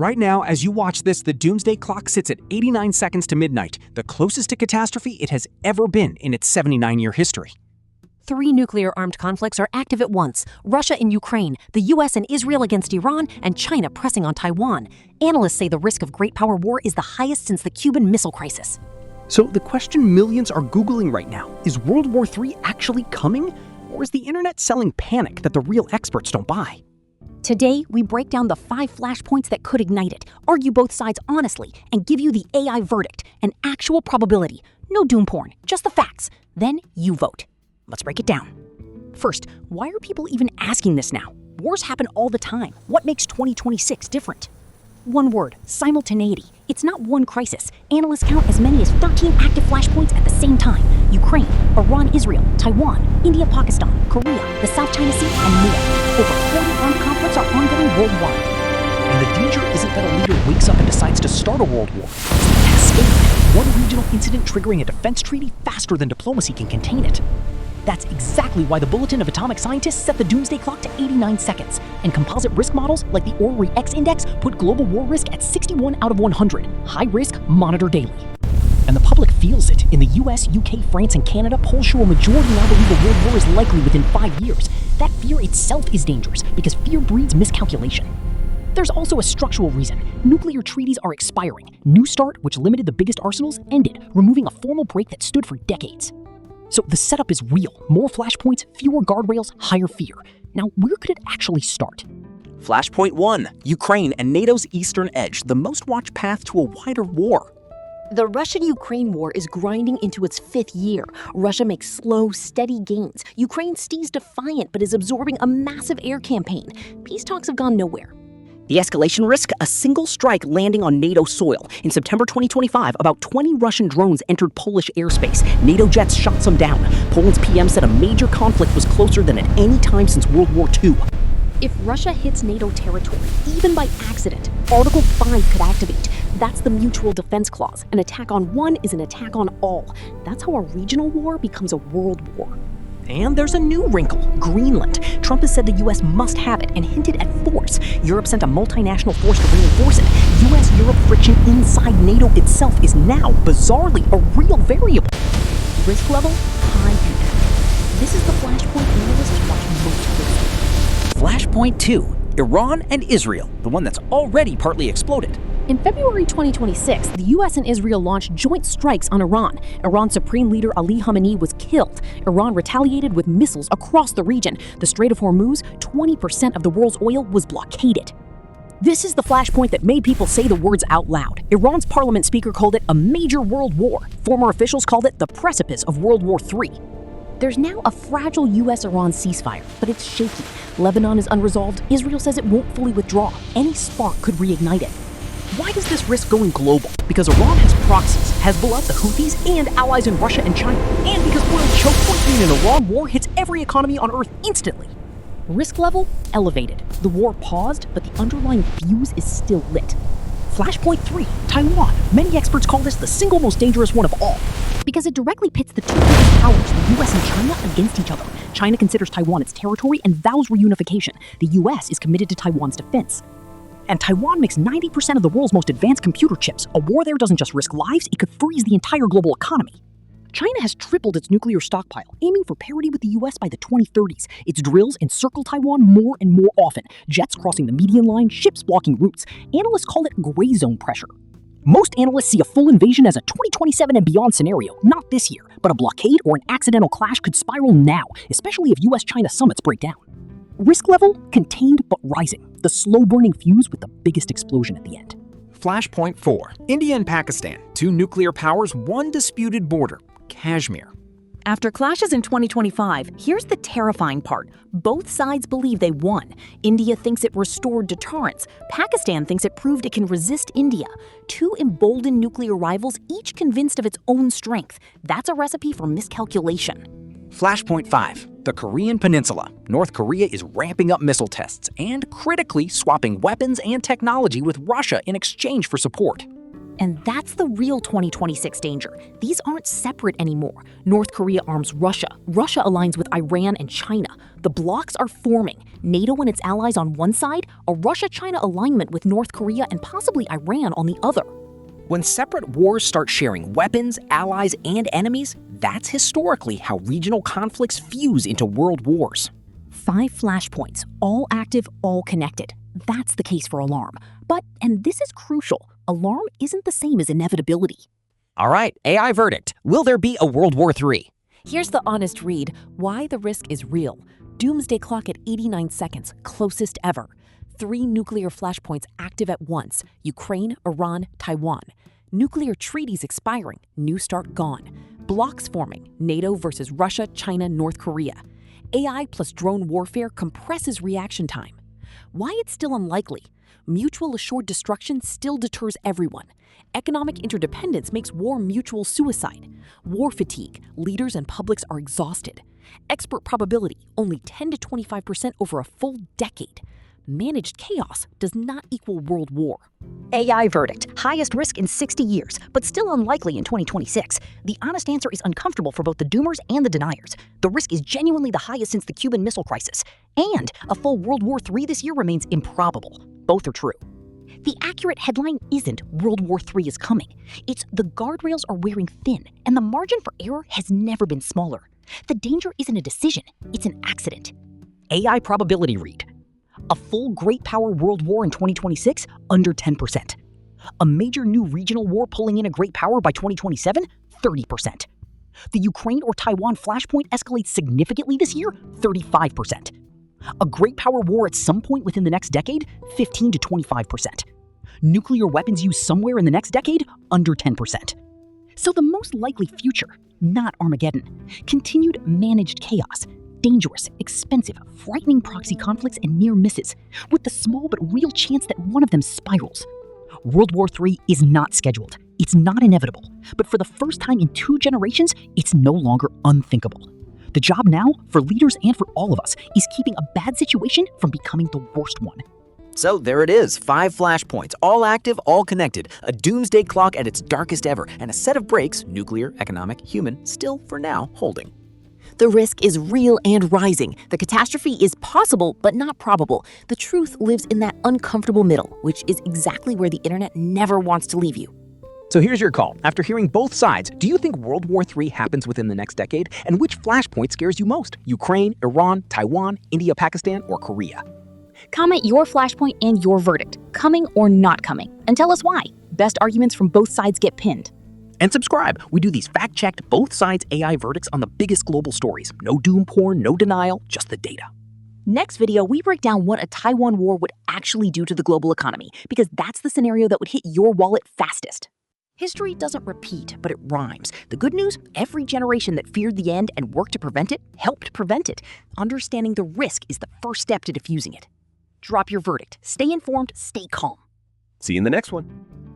Right now, as you watch this, the Doomsday Clock sits at 89 seconds to midnight, the closest to catastrophe it has ever been in its 79-year history. 3 nuclear-armed conflicts are active at once: Russia and Ukraine, the US and Israel against Iran, and China pressing on Taiwan. Analysts say the risk of great power war is the highest since the Cuban Missile Crisis. So the question millions are Googling right now, is World War III actually coming? Or is the internet selling panic that the real experts don't buy? Today, we break down the 5 flashpoints that could ignite it, argue both sides honestly, and give you the AI verdict, an actual probability. No doom porn, just the facts. Then you vote. Let's break it down. First, why are people even asking this now? Wars happen all the time. What makes 2026 different? One word: simultaneity. It's not one crisis. Analysts count as many as 13 active flashpoints at the same time. Ukraine, Iran, Israel, Taiwan, India, Pakistan, Korea, the South China Sea, and more. Over 40 armed conflicts are ongoing worldwide. And the danger isn't that a leader wakes up and decides to start a world war. It's the cascade. One regional incident triggering a defense treaty faster than diplomacy can contain it. That's exactly why the Bulletin of Atomic Scientists set the Doomsday Clock to 89 seconds, and composite risk models like the ORRI X Index put global war risk at 61 out of 100. High risk, monitor daily. And the public feels it. In the US, UK, France, and Canada, polls show a majority now believe a world war is likely within 5 years. That fear itself is dangerous, because fear breeds miscalculation. There's also a structural reason. Nuclear treaties are expiring. New START, which limited the biggest arsenals, ended, removing a formal break that stood for decades. So the setup is real. More flashpoints, fewer guardrails, higher fear. Now, where could it actually start? Flashpoint 1, Ukraine and NATO's eastern edge, the most watched path to a wider war. The Russian-Ukraine war is grinding into its 5th year. Russia makes slow, steady gains. Ukraine stays defiant but is absorbing a massive air campaign. Peace talks have gone nowhere. The escalation risk? A single strike landing on NATO soil. In September 2025, about 20 Russian drones entered Polish airspace. NATO jets shot some down. Poland's PM said a major conflict was closer than at any time since World War II. If Russia hits NATO territory, even by accident, Article 5 could activate. That's the mutual defense clause. An attack on one is an attack on all. That's how a regional war becomes a world war. And there's a new wrinkle: Greenland. Trump has said the US must have it and hinted at force. Europe sent a multinational force to reinforce it. US-Europe friction inside NATO itself is now, bizarrely, a real variable. Risk level, high impact. This is the flashpoint analysts watch most closely. Flashpoint 2, Iran and Israel, the one that's already partly exploded. In February 2026, the US and Israel launched joint strikes on Iran. Iran's Supreme Leader Ali Khamenei was killed. Iran retaliated with missiles across the region. The Strait of Hormuz, 20% of the world's oil, was blockaded. This is the flashpoint that made people say the words out loud. Iran's parliament speaker called it a major world war. Former officials called it the precipice of World War III. There's now a fragile US-Iran ceasefire, but it's shaky. Lebanon is unresolved. Israel says it won't fully withdraw. Any spark could reignite it. Why does this risk going global? Because Iran has proxies, Hezbollah, the Houthis, and allies in Russia and China. And because oil choke point being an Iran war hits every economy on Earth instantly. Risk level, elevated. The war paused, but the underlying fuse is still lit. Flashpoint 3, Taiwan. Many experts call this the single most dangerous one of all. Because it directly pits the two biggest powers, the US and China, against each other. China considers Taiwan its territory and vows reunification. The US is committed to Taiwan's defense. And Taiwan makes 90% of the world's most advanced computer chips. A war there doesn't just risk lives, it could freeze the entire global economy. China has tripled its nuclear stockpile, aiming for parity with the US by the 2030s. Its drills encircle Taiwan more and more often. Jets crossing the median line, ships blocking routes. Analysts call it gray zone pressure. Most analysts see a full invasion as a 2027 and beyond scenario, not this year. But a blockade or an accidental clash could spiral now, especially if US-China summits break down. Risk level, contained but rising. The slow-burning fuse with the biggest explosion at the end. Flashpoint 4, India and Pakistan, 2 nuclear powers, 1 disputed border, Kashmir. After clashes in 2025, here's the terrifying part. Both sides believe they won. India thinks it restored deterrence. Pakistan thinks it proved it can resist India. 2 emboldened nuclear rivals, each convinced of its own strength. That's a recipe for miscalculation. Flashpoint 5, the Korean Peninsula. North Korea is ramping up missile tests and critically swapping weapons and technology with Russia in exchange for support. And that's the real 2026 danger. These aren't separate anymore. North Korea arms Russia. Russia aligns with Iran and China. The blocs are forming. NATO and its allies on one side, a Russia-China alignment with North Korea and possibly Iran on the other. When separate wars start sharing weapons, allies, and enemies, that's historically how regional conflicts fuse into world wars. 5 flashpoints, all active, all connected. That's the case for alarm. But, and this is crucial, alarm isn't the same as inevitability. All right, AI verdict. Will there be a World War III? Here's the honest read, why the risk is real. Doomsday Clock at 89 seconds, closest ever. 3 nuclear flashpoints active at once, Ukraine, Iran, Taiwan. Nuclear treaties expiring, new start gone. Blocs forming, NATO versus Russia, China, North Korea. AI plus drone warfare compresses reaction time. Why it's still unlikely? Mutual assured destruction still deters everyone. Economic interdependence makes war mutual suicide. War fatigue, leaders and publics are exhausted. Expert probability, only 10 to 25% over a full decade. Managed chaos does not equal world war. AI verdict. Highest risk in 60 years, but still unlikely in 2026. The honest answer is uncomfortable for both the doomers and the deniers. The risk is genuinely the highest since the Cuban Missile Crisis. And a full World War III this year remains improbable. Both are true. The accurate headline isn't World War III is coming. It's the guardrails are wearing thin, and the margin for error has never been smaller. The danger isn't a decision, it's an accident. AI probability read. A full great power world war in 2026, under 10%. A major new regional war pulling in a great power by 2027, 30%. The Ukraine or Taiwan flashpoint escalates significantly this year, 35%. A great power war at some point within the next decade, 15 to 25%. Nuclear weapons used somewhere in the next decade, under 10%. So the most likely future, not Armageddon. Continued managed chaos. Dangerous, expensive, frightening proxy conflicts and near misses, with the small but real chance that one of them spirals. World War III is not scheduled. It's not inevitable. But for the first time in 2 generations, it's no longer unthinkable. The job now, for leaders and for all of us, is keeping a bad situation from becoming the worst one. So there it is, 5 flashpoints, all active, all connected, a doomsday clock at its darkest ever, and a set of breaks, nuclear, economic, human, still for now holding. The risk is real and rising. The catastrophe is possible, but not probable. The truth lives in that uncomfortable middle, which is exactly where the internet never wants to leave you. So here's your call. After hearing both sides, do you think World War III happens within the next decade? And which flashpoint scares you most? Ukraine, Iran, Taiwan, India, Pakistan, or Korea? Comment your flashpoint and your verdict, coming or not coming, and tell us why. Best arguments from both sides get pinned. And subscribe. We do these fact-checked, both sides AI verdicts on the biggest global stories. No doom porn, no denial, just the data. Next video, we break down what a Taiwan war would actually do to the global economy, because that's the scenario that would hit your wallet fastest. History doesn't repeat, but it rhymes. The good news, every generation that feared the end and worked to prevent it helped prevent it. Understanding the risk is the first step to diffusing it. Drop your verdict. Stay informed, stay calm. See you in the next one.